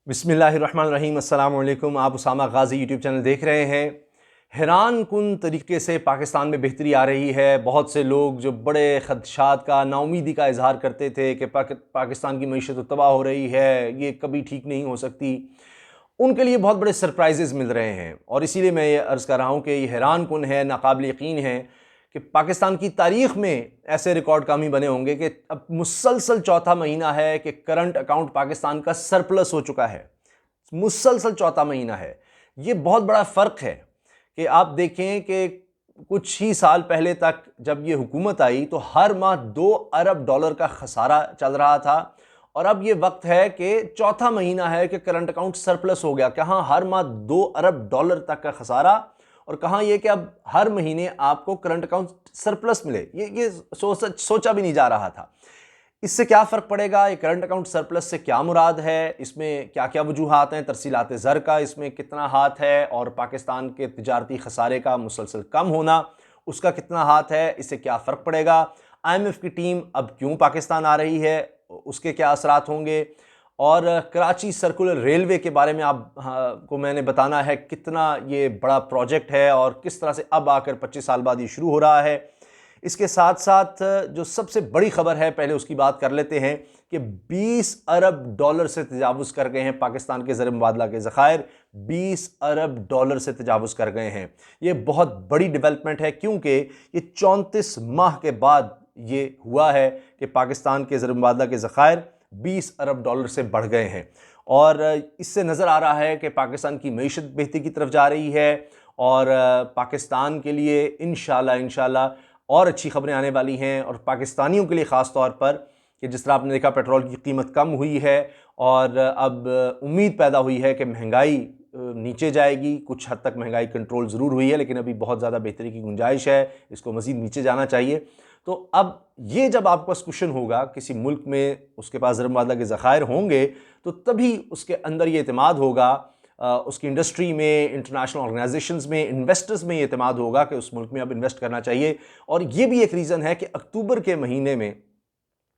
बिस्मिल्लाहिर्रहमानिर्रहीम अस्सलाम वालेकुम। आप उसामा गाज़ी यूट्यूब चैनल देख रहे हैं। हैरान कुन तरीके से पाकिस्तान में बेहतरी आ रही है। बहुत से लोग जो बड़े ख़दशात का, नाउमीदी का इजहार करते थे कि पाकिस्तान की मईशत तो तबाह हो रही है, ये कभी ठीक नहीं हो सकती, उनके लिए बहुत बड़े सरप्राइजेज़ मिल रहे हैं। और इसीलिए मैं ये अर्ज़ कर रहा हूँ कि ये हैरान कुन है, नाकाबिल यकीन है कि पाकिस्तान की तारीख़ में ऐसे रिकॉर्ड कम ही बने होंगे कि अब मुसलसल चौथा महीना है कि करंट अकाउंट पाकिस्तान का सरप्लस हो चुका है। मुसलसल चौथा महीना है। ये बहुत बड़ा फ़र्क है कि आप देखें कि कुछ ही साल पहले तक जब ये हुकूमत आई तो हर माह 2 अरब डॉलर का खसारा चल रहा था, और अब ये वक्त है कि चौथा महीना है कि करंट अकाउंट सरप्लस हो गया। कहाँ हर माह 2 अरब डॉलर तक का खसारा, और कहाँ ये कि अब हर महीने आपको करंट अकाउंट सरप्लस मिले। ये सोचा भी नहीं जा रहा था। इससे क्या फ़र्क पड़ेगा, ये करंट अकाउंट सरप्लस से क्या मुराद है, इसमें क्या क्या वजूहात हैं, तरसीलात ज़र का इसमें कितना हाथ है, और पाकिस्तान के तिजारती खसारे का मुसलसल कम होना उसका कितना हाथ है, इससे क्या फ़र्क पड़ेगा। IMF की टीम अब क्यों पाकिस्तान आ रही है, उसके क्या असरात होंगे, और कराची सर्कुलर रेलवे के बारे में आप को मैंने बताना है कितना ये बड़ा प्रोजेक्ट है और किस तरह से अब आकर 25 साल बाद ये शुरू हो रहा है। इसके साथ साथ जो सबसे बड़ी खबर है, पहले उसकी बात कर लेते हैं कि 20 अरब डॉलर से तजावुज़ कर गए हैं पाकिस्तान के ज़र मुबादला के ज़खायर। 20 अरब डॉलर से तजावुज़ कर गए हैं। ये बहुत बड़ी डेवलपमेंट है, क्योंकि ये 34 माह के बाद ये हुआ है कि पाकिस्तान के ज़र मुबादला के ज़खायर 20 अरब डॉलर से बढ़ गए हैं। और इससे नज़र आ रहा है कि पाकिस्तान की मईशत बेहतरी की तरफ जा रही है, और पाकिस्तान के लिए इंशाल्लाह और अच्छी खबरें आने वाली हैं। और पाकिस्तानियों के लिए ख़ास तौर पर कि जिस तरह आपने देखा पेट्रोल की कीमत कम हुई है, और अब उम्मीद पैदा हुई है कि महंगाई नीचे जाएगी। कुछ हद तक महंगाई कंट्रोल ज़रूर हुई है, लेकिन अभी बहुत ज़्यादा बेहतरी की गुंजाइश है, इसको मज़ीद नीचे जाना चाहिए। तो अब ये जब आपके पास कुशन होगा किसी मुल्क में, उसके पास ज़र मुबादला के ज़खायर होंगे, तो तभी उसके अंदर ये एतमाद होगा, उसकी इंडस्ट्री में, इंटरनेशनल ऑर्गेनाइजेशंस में, इन्वेस्टर्स में ये एतमाद होगा कि उस मुल्क में अब इन्वेस्ट करना चाहिए। और ये भी एक रीज़न है कि अक्टूबर के महीने में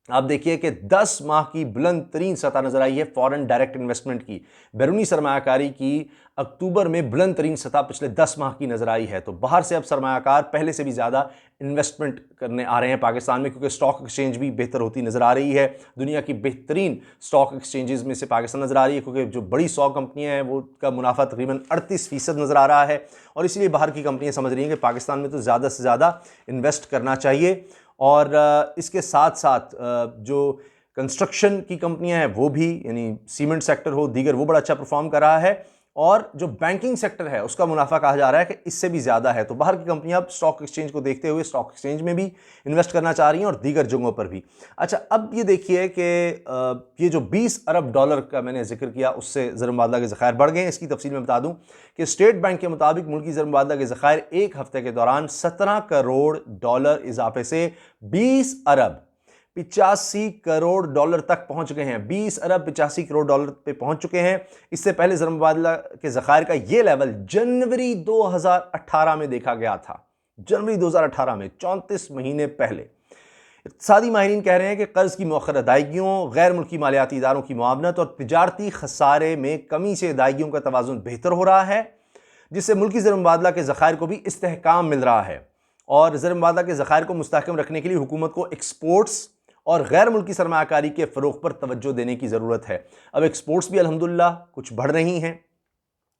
आप देखिए कि 10 माह की बुलंद तरीन सतह नजर आई है फॉरेन डायरेक्ट इन्वेस्टमेंट की, बैरूनी सरमायाकारी की। अक्टूबर में बुलंद तरीन सतह पिछले 10 माह की नजर आई है। तो बाहर से अब सरमायाकार पहले से भी ज़्यादा इन्वेस्टमेंट करने आ रहे हैं पाकिस्तान में, क्योंकि स्टॉक एक्सचेंज भी बेहतर होती नजर आ रही है। दुनिया की बेहतरीन स्टॉक एक्सचेंजेस में से पाकिस्तान नजर आ रही है, क्योंकि जो बड़ी 100 कंपनियां हैं वो का मुनाफा तकरीबन 38% नजर आ रहा है। और इसलिए बाहर की कंपनियां समझ रही हैं कि पाकिस्तान में तो ज़्यादा से ज़्यादा इन्वेस्ट करना चाहिए। और इसके साथ साथ जो कंस्ट्रक्शन की कंपनियां हैं वो भी, यानी सीमेंट सेक्टर हो, दीगर, वो बड़ा अच्छा परफॉर्म कर रहा है। और जो बैंकिंग सेक्टर है उसका मुनाफा कहा जा रहा है कि इससे भी ज़्यादा है। तो बाहर की कंपनियां अब स्टॉक एक्सचेंज को देखते हुए स्टॉक एक्सचेंज में भी इन्वेस्ट करना चाह रही हैं, और दीगर जगहों पर भी। अच्छा, अब ये देखिए कि ये जो 20 अरब डॉलर का मैंने जिक्र किया, उससे ज़र मुबादला के ज़खायर बढ़ गए हैं। इसकी तफसील में बता दूं कि स्टेट बैंक के मुताबिक मुल्की ज़र मुबादला के ज़खायर एक हफ्ते के दौरान 17 करोड़ डॉलर इजाफे से 20 अरब 85 करोड़ डॉलर तक पहुंच गए हैं। 20 अरब 85 करोड़ डॉलर पे पहुंच चुके हैं। इससे पहले ज़र मुबादला के ज़खायर का ये लेवल जनवरी 2018 में देखा गया था। जनवरी 2018 में, 34 महीने पहले। इक़्तिसादी माहिरीन कह रहे हैं कि कर्ज की मौखर अदायगियों, गैर मुल्की मालियाती इदारों की मुआवनत और तिजारती खसारे में कमी से अदायगियों का तवाज़ुन बेहतर हो रहा है, जिससे मुल्की ज़र मुबादला के ज़खायर को भी इस्तेहकाम मिल रहा है। और ज़र मुबादला के ज़खायर को मुस्तहकम रखने के लिए हुकूमत को एक्सपोर्ट्स और गैर मुल्की सरमायाकारी के फ़रोग़ पर तवज्जो देने की ज़रूरत है। अब एक्सपोर्ट्स भी अल्हम्दुलिल्लाह कुछ बढ़ रही हैं,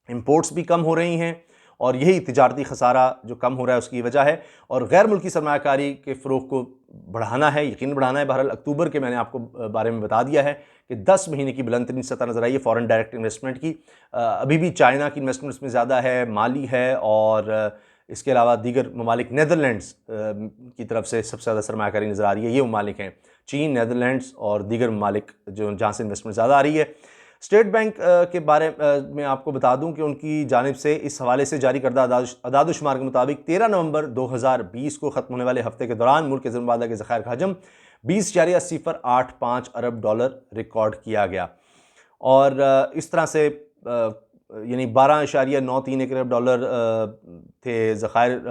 इंपोर्ट्स भी कम हो रही हैं, और यही तिजारती खसारा जो कम हो रहा है उसकी वजह है। और गैर मुल्की सरमायाकारी के फ़रोग़ को बढ़ाना है, यकीन बढ़ाना है। बहरहाल अक्टूबर के मैंने आपको बारे में बता दिया है कि 10 महीने की बुलंद तरीन सतह नज़र आई है फ़ॉरेन डायरेक्ट इन्वेस्टमेंट की। अभी भी चाइना की इन्वेस्टमेंट उसमें ज़्यादा है, माली है, और इसके अलावा दीगर ममालिक, नेदरलैंड्स की तरफ से सबसे ज़्यादा सरमायाकारी नज़र आ रही है। ये ममालिक हैं चीन, नेदरलैंड्स और दीगर ममालिक जो जहाँ से इन्वेस्टमेंट ज़्यादा आ रही है। स्टेट बैंक के बारे में आपको बता दूं कि उनकी जानिब से इस हवाले से जारी करदा अदाद-ओ-शुमार के मुताबिक 13 नवंबर 2020 को ख़त्म होने वाले हफ्ते के दौरान मुल्क के ज़र मुबादला के ज़खायर का हजम 20.085 अरब डॉलर रिकॉर्ड किया गया। और इस तरह से यानी 12.931 अरब डॉलर थे ज़खायर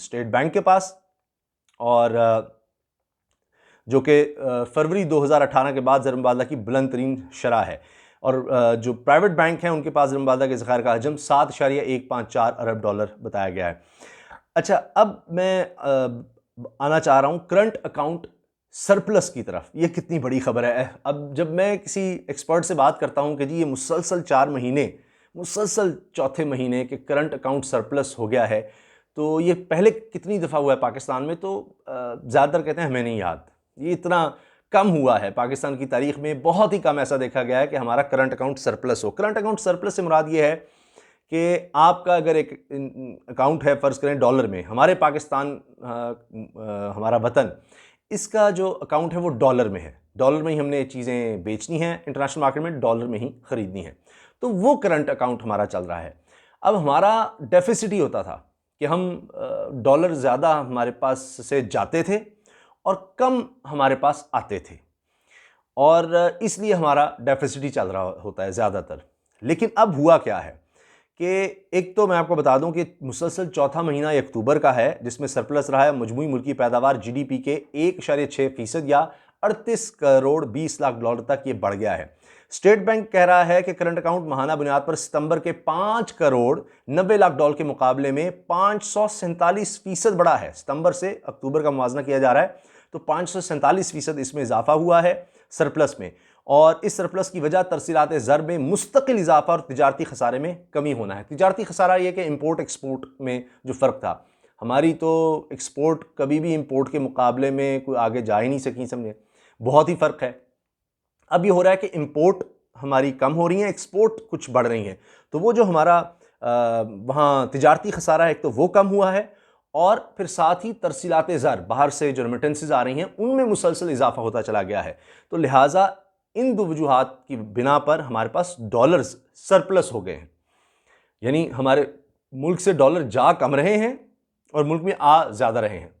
स्टेट बैंक के पास, और जो कि फरवरी 2018 के बाद ज़र मुबादला की बुलंद तरीन शरह है। और जो प्राइवेट बैंक हैं उनके पास रमबादा के ज़खायर का हजम 7.154 अरब डॉलर बताया गया है। अच्छा, अब मैं आना चाह रहा हूँ करंट अकाउंट सरप्लस की तरफ। ये कितनी बड़ी खबर है। अब जब मैं किसी एक्सपर्ट से बात करता हूँ कि जी ये मुसलसल 4 महीने, मुसलसल चौथे महीने के करंट अकाउंट सरप्लस हो गया है, तो ये पहले कितनी दफ़ा हुआ है पाकिस्तान में, तो ज़्यादातर कहते हैं हमें नहीं याद। ये इतना कम हुआ है पाकिस्तान की तारीख में, बहुत ही कम ऐसा देखा गया है कि हमारा करंट अकाउंट सरप्लस हो। करंट अकाउंट सरप्लस से मुराद ये है कि आपका अगर एक अकाउंट है, फ़र्ज़ करें डॉलर में, हमारे पाकिस्तान हमारा वतन, इसका जो अकाउंट है वो डॉलर में है, डॉलर में ही हमने चीज़ें बेचनी हैं इंटरनेशनल मार्केट में, डॉलर में ही ख़रीदनी है, तो वो करंट अकाउंट हमारा चल रहा है। अब हमारा डेफिसिट ही होता था कि हम डॉलर ज़्यादा हमारे पास से जाते थे और कम हमारे पास आते थे, और इसलिए हमारा डेफिसिट ही चल रहा होता है ज़्यादातर। लेकिन अब हुआ क्या है कि एक तो मैं आपको बता दूं कि मुसलसल चौथा महीना अक्टूबर का है जिसमें सरप्लस रहा है। मजमूई मुल्की पैदावार जीडीपी के 1.6% या 38 करोड़ 20 लाख डॉलर तक ये बढ़ गया है। स्टेट बैंक कह रहा है कि करंट अकाउंट माहाना बुनियाद पर सितंबर के 5 करोड़ 90 लाख डॉलर के मुकाबले में 547% बढ़ा है। सितंबर से अक्टूबर का मुवाजना किया जा रहा है तो 547% इसमें इजाफा हुआ है सरप्लस में, और इस सरप्लस की वजह तरसीलात ज़र में मुस्तकिल इजाफा और तिजारती खसारे में कमी होना है। तिजारती खसारा ये कि इंपोर्ट एक्सपोर्ट में जो फ़र्क था, हमारी तो एक्सपोर्ट कभी भी इंपोर्ट के मुकाबले में कोई आगे जा ही नहीं सकी, समझे, बहुत ही फ़र्क है। अब ये हो रहा है कि इंपोर्ट हमारी कम हो रही है, एक्सपोर्ट कुछ बढ़ रही हैं, तो वो जो हमारा वहाँ तिजारती खसारा है एक तो वो कम हुआ है, और फिर साथ ही तरसीलात ज़र बाहर से जो रेमिटेंसेस आ रही हैं उनमें मुसलसल इजाफा होता चला गया है। तो लिहाजा इन दो वजूहात की बिना पर हमारे पास डॉलर्स सरप्लस हो गए हैं, यानी हमारे मुल्क से डॉलर जा कम रहे हैं और मुल्क में आ ज़्यादा रहे हैं।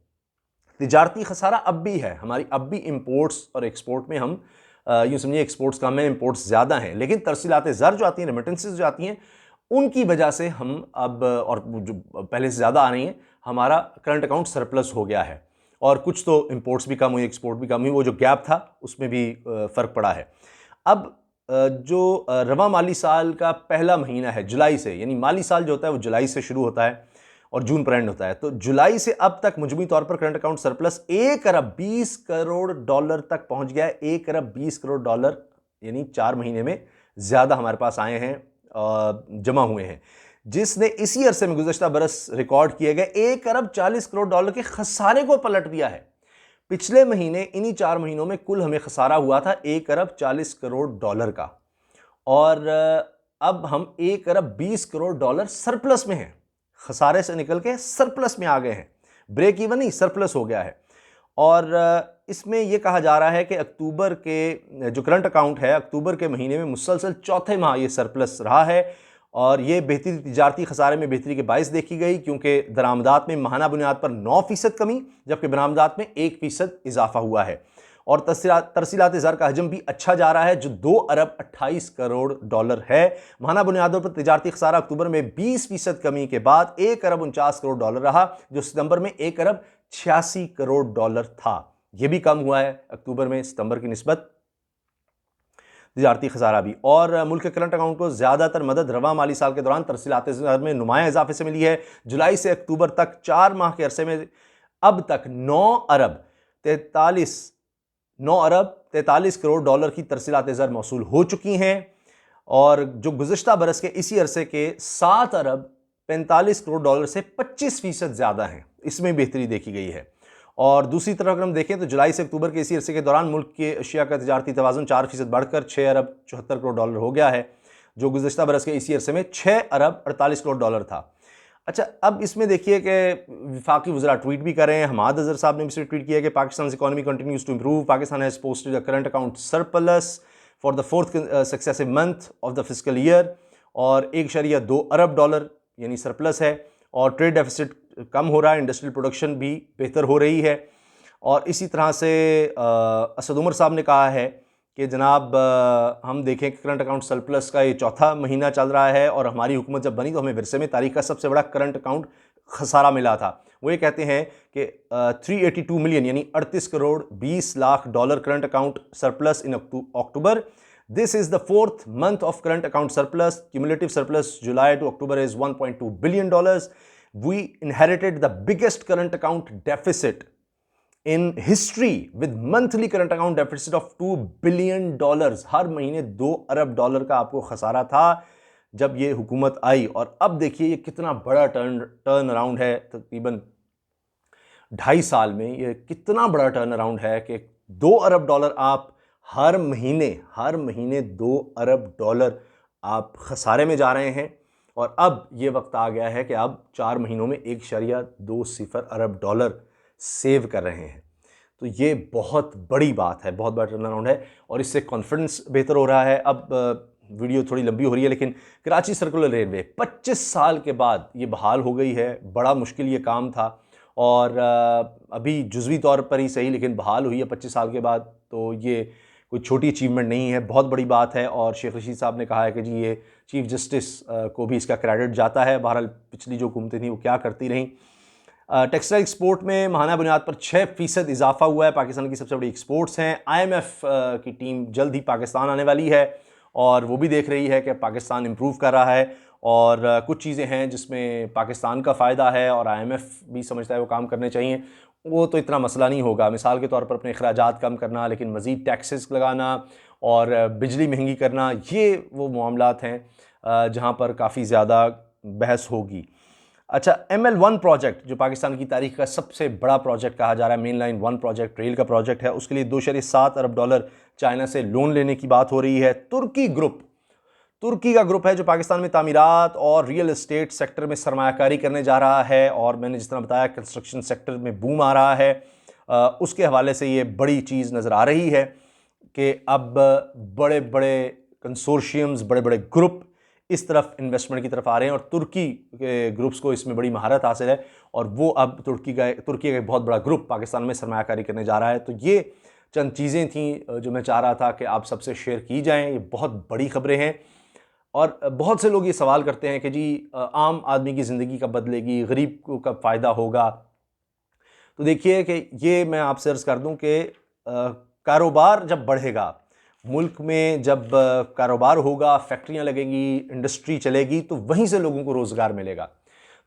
तिजारती खसारा अब भी है हमारी, अब भी इंपोर्ट्स और एक्सपोर्ट में हम यूँ समझिए एक्सपोर्ट्स कम है, इंपोर्ट्स ज़्यादा हैं, लेकिन तरसीलात ज़र जो आती हैं, रेमिटेंसेस जो आती हैं, उनकी वजह से हम अब, और जो पहले से ज़्यादा आ रही हैं, हमारा करंट अकाउंट सरप्लस हो गया है। और कुछ तो इंपोर्ट्स भी कम हुई, एक्सपोर्ट भी कम हुई, वो जो गैप था उसमें भी फ़र्क पड़ा है। अब जो रवा माली साल का पहला महीना है जुलाई से, यानी माली साल जो होता है वो जुलाई से शुरू होता है और जून पर एंड होता है, तो जुलाई से अब तक मजमूई तौर पर करंट अकाउंट सरप्लस 1 अरब 20 करोड़ डॉलर तक पहुंच गया है। 1 अरब 20 करोड़ डॉलर, यानी 4 महीने में ज़्यादा हमारे पास आए हैं, जमा हुए हैं, जिसने इसी अरसे में गुज़श्ता बरस रिकॉर्ड किए गए 1 अरब 40 करोड़ डॉलर के खसारे को पलट दिया है। पिछले महीने इन्हीं 4 महीनों में कुल हमें खसारा हुआ था 1 अरब 40 करोड़ डॉलर का, और अब हम 1 अरब 20 करोड़ डॉलर सरप्लस में हैं, खसारे से निकल के सरप्लस में आ गए हैं, ब्रेक इवन नहीं सरप्लस हो गया है। और इसमें यह कहा जा रहा है कि अक्टूबर के जो करंट अकाउंट है, अक्टूबर के महीने में मुसलसल चौथे माह ये सरप्लस रहा है, और ये बेहतरी तिजारती खसारे में बेहतरी के बायस देखी गई, क्योंकि दरामदात में माहाना बुनियाद पर 9% कमी, जबकि बरामदात में 1% इजाफा हुआ है, और तरसीलात ज़र का हजम भी अच्छा जा रहा है जो 2 अरब 28 करोड़ डॉलर है। माहाना बुनियादों पर तिजारती खसारा अक्टूबर में 20% कमी के बाद 1 अरब 49 करोड़ डॉलर रहा, जो सितंबर में 1 अरब 86 करोड़ डॉलर था। यह भी कम हुआ है अक्टूबर में सितंबर की निस्बत तिजारती खसारा भी। और मुल्क के करंट अकाउंट को ज़्यादातर मदद रवा माली साल के दौरान तरसीलात ज़र में नुमाया इजाफे से मिली है। जुलाई से अक्टूबर तक 4 माह के अरसे में अब तक 9 अरब 43 करोड़ डॉलर की तरसीलात ज़र मौसूल हो चुकी हैं, और जो गुज़श्ता बरस के इसी अरसे के 7 अरब 45 करोड़ डॉलर से 25% ज़्यादा हैं, इसमें बेहतरी देखी गई है। और दूसरी तरफ अगर हम देखें तो जुलाई से अक्टूबर के इसी अरसे के दौरान मुल्क के अशिया का तिजारती तवाज़ुन 4% बढ़कर 6 अरब 74 करोड़ डॉलर हो गया है, जो गुज़श्ता बरस के इसी अरसे में 6 अरब 48 करोड़ डॉलर था। अच्छा, अब इसमें देखिए कि वफाकी वज़रा ट्वीट भी कर रहे हैं। हमाद अज़हर साहब ने भी ट्वीट किया कि Pakistan economy continues to improve, Pakistan has posted a current account surplus for the 4th successive month of the fiscal year, और 1.2 अरब डॉलर यानी सरप्लस है, और ट्रेड डेफिसिट कम हो रहा है, इंडस्ट्रियल प्रोडक्शन भी बेहतर हो रही है। और इसी तरह से असद उमर साहब ने कहा है कि जनाब हम देखें कि करंट अकाउंट सरप्लस का ये चौथा महीना चल रहा है, और हमारी हुकूमत जब बनी तो हमें विरसे में तारीख का सबसे बड़ा करंट अकाउंट खसारा मिला था। वो ये कहते हैं कि 382 मिलियन यानी 38 crore 20 lakh dollar current account surplus in October, This is the fourth month of current account surplus. Cumulative surplus July to October is $1.2 billion. We inherited the biggest current account deficit in history with monthly current account deficit of $2 billion. हर महीने $2 अरब का आपको खसारा था जब ये हुकूमत आई, और अब देखिए ये कितना बड़ा टर्न अराउंड है। तकरीबन 2.5 साल में ये कितना बड़ा टर्न अराउंड है कि $2 अरब आप हर महीने $2 अरब आप खसारे में जा रहे हैं। और अब ये वक्त आ गया है कि अब 4 महीनों में 1.20 अरब सेव कर रहे हैं। तो ये बहुत बड़ी बात है, बहुत बड़ा टर्न अराउंड है, और इससे कॉन्फिडेंस बेहतर हो रहा है। अब वीडियो थोड़ी लंबी हो रही है, लेकिन कराची सर्कुलर रेलवे 25 साल के बाद ये बहाल हो गई है। बड़ा मुश्किल ये काम था, और अभी जुज़वी तौर पर ही सही, लेकिन बहाल हुई है 25 साल के बाद। तो ये कोई छोटी अचीवमेंट नहीं है, बहुत बड़ी बात है। और शेख रशीद साहब ने कहा है कि जी ये चीफ जस्टिस को भी इसका क्रेडिट जाता है। बहरहाल पिछली जो हुकूमतें थी वो क्या करती रहीं। टेक्सटाइल एक्सपोर्ट में माहाना बुनियाद पर 6% इजाफा हुआ है। पाकिस्तान की सबसे बड़ी एक्सपोर्ट्स हैं। IMF की टीम जल्द ही पाकिस्तान आने वाली है, और वो भी देख रही है कि पाकिस्तान इम्प्रूव कर रहा है, और कुछ चीज़ें हैं जिसमें पाकिस्तान का फ़ायदा है और IMF भी समझता है वो काम करने चाहिए। वो तो इतना मसला नहीं होगा। मिसाल के तौर पर अपने अखराजात कम करना, लेकिन मज़ीद टैक्सेस लगाना और बिजली महंगी करना, ये वो मामलात हैं जहाँ पर काफ़ी ज़्यादा बहस होगी। अच्छा, ML1 प्रोजेक्ट जो पाकिस्तान की तारीख का सबसे बड़ा प्रोजेक्ट कहा जा रहा है, मेन लाइन 1 प्रोजेक्ट रेल का प्रोजेक्ट है, उसके लिए $2.7 अरब चाइना से लोन लेने की बात हो रही है। तुर्की का ग्रुप है जो पाकिस्तान में तामीरात और रियल एस्टेट सेक्टर में सरमायाकारी करने जा रहा है, और मैंने जिस तरह बताया कंस्ट्रक्शन सेक्टर में बूम आ रहा है। उसके हवाले से ये बड़ी चीज़ नज़र आ रही है कि अब बड़े बड़े कंसोर्शियम्स, बड़े बड़े ग्रुप इस तरफ इन्वेस्टमेंट की तरफ आ रहे हैं, और तुर्की के ग्रुप्स को इसमें बड़ी महारत हासिल है, और वो अब तुर्की का एक बहुत बड़ा ग्रुप पाकिस्तान में सरमायाकारी करने जा रहा है। तो ये चंद चीज़ें थी जो मैं चाह रहा था कि आप सबसे शेयर की जाएँ। ये बहुत बड़ी खबरें हैं, और बहुत से लोग ये सवाल करते हैं कि जी आम आदमी की ज़िंदगी कब बदलेगी, गरीब को कब फ़ायदा होगा। तो देखिए कि ये मैं आपसे अर्ज़ कर दूं कि कारोबार जब बढ़ेगा, मुल्क में जब कारोबार होगा, फैक्ट्रियां लगेंगी, इंडस्ट्री चलेगी, तो वहीं से लोगों को रोज़गार मिलेगा।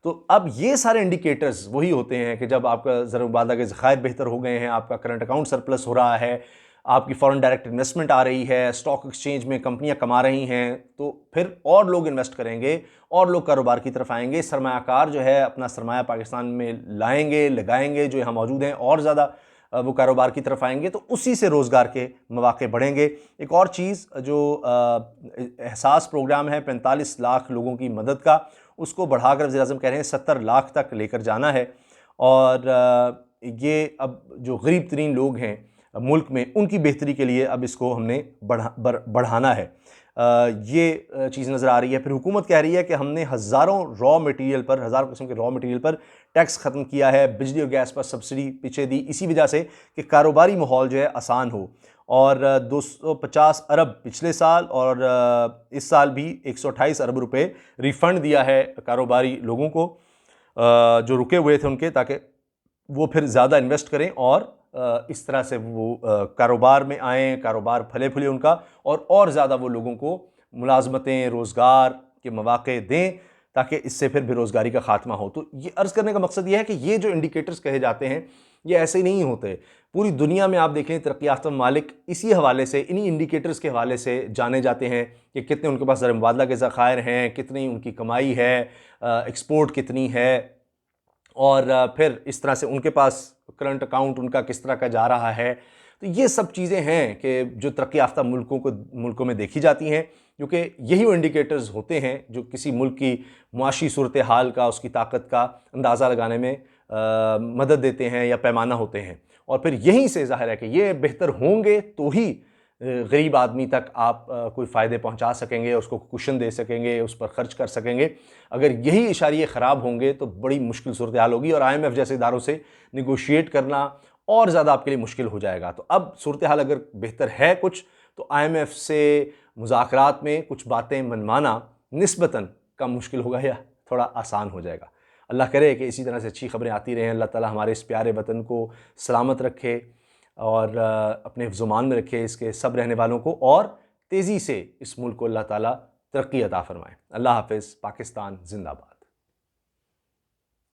तो अब ये सारे इंडिकेटर्स वही होते हैं कि जब आपका ज़र मुबादला के ज़खायर बेहतर हो गए हैं, आपका करंट अकाउंट सरप्लस हो रहा है, आपकी फॉरेन डायरेक्ट इन्वेस्टमेंट आ रही है, स्टॉक एक्सचेंज में कंपनियां कमा रही हैं, तो फिर और लोग इन्वेस्ट करेंगे, और लोग कारोबार की तरफ आएंगे। सरमायाकार जो है अपना सरमाया पाकिस्तान में लाएंगे, लगाएंगे, जो यहाँ मौजूद हैं, और ज़्यादा वो कारोबार की तरफ आएंगे, तो उसी से रोज़गार के मौके बढ़ेंगे। एक और चीज़ जो एहसास प्रोग्राम है 45 लाख लोगों की मदद का, उसको बढ़ाकर वज़ीर-ए-आज़म कह रहे हैं 70 लाख तक लेकर जाना है। और ये अब जो गरीब तरीन लोग हैं मुल्क में, उनकी बेहतरी के लिए अब इसको हमने बढ़ाना है। ये चीज़ नज़र आ रही है। फिर हुकूमत कह रही है कि हमने हज़ारों किस्म के रॉ मटेरियल पर टैक्स ख़त्म किया है, बिजली और गैस पर सब्सिडी पीछे दी, इसी वजह से कि कारोबारी माहौल जो है आसान हो। और 250 अरब पिछले साल, और इस साल भी 128 अरब रुपए रिफ़ंड दिया है कारोबारी लोगों को जो रुके हुए थे उनके, ताकि वो फिर ज़्यादा इन्वेस्ट करें और इस तरह से वो कारोबार में आएँ, कारोबार फले फूले उनका, और ज़्यादा वो लोगों को मुलाजमतें, रोज़गार के मौके दें, ताकि इससे फिर बेरोज़गारी का ख़ात्मा हो। तो ये अर्ज़ करने का मकसद ये है कि ये जो इंडिकेटर्स कहे जाते हैं ये ऐसे नहीं होते। पूरी दुनिया में आप देखें तरक्की याफ्ता ममालिक इसी हवाले से, इन्हीं इंडिकेटर्स के हवाले से जाने जाते हैं कि कितने उनके पास ज़र मुबादला के ज़खायर हैं, कितनी उनकी कमाई है, एक्सपोर्ट कितनी है, और फिर इस तरह से उनके पास करंट अकाउंट उनका किस तरह का जा रहा है। तो ये सब चीज़ें हैं कि जो तरक्की याफ्ता मुल्कों में देखी जाती हैं, क्योंकि यही वो इंडिकेटर्स होते हैं जो किसी मुल्क की मुआशी सूरत हाल का, उसकी ताकत का अंदाज़ा लगाने में मदद देते हैं या पैमाना होते हैं। और फिर यहीं से ज़ाहिर है कि ये बेहतर होंगे तो ही गरीब आदमी तक आप कोई फ़ायदे पहुंचा सकेंगे, उसको कुशन दे सकेंगे, उस पर ख़र्च कर सकेंगे। अगर यही इशारे ख़राब होंगे तो बड़ी मुश्किल सूरत हाल होगी, और IMF जैसे इदारों से निगोशिएट करना और ज़्यादा आपके लिए मुश्किल हो जाएगा। तो अब सूरत हाल अगर बेहतर है कुछ, तो IMF से मुज़ाकरात में कुछ बातें मनवाना निस्बतन कम मुश्किल होगा या थोड़ा आसान हो जाएगा। अल्लाह करे कि इसी तरह से अच्छी खबरें आती रहें। अल्लाह ताला हमारे इस प्यारे वतन को सलामत रखे और अपने ज़ुमान में रखे इसके सब रहने वालों को, और तेज़ी से इस मुल्क को अल्लाह ताला तरक्की अता फरमाए। अल्लाह हाफ़िज़। पाकिस्तान जिंदाबाद।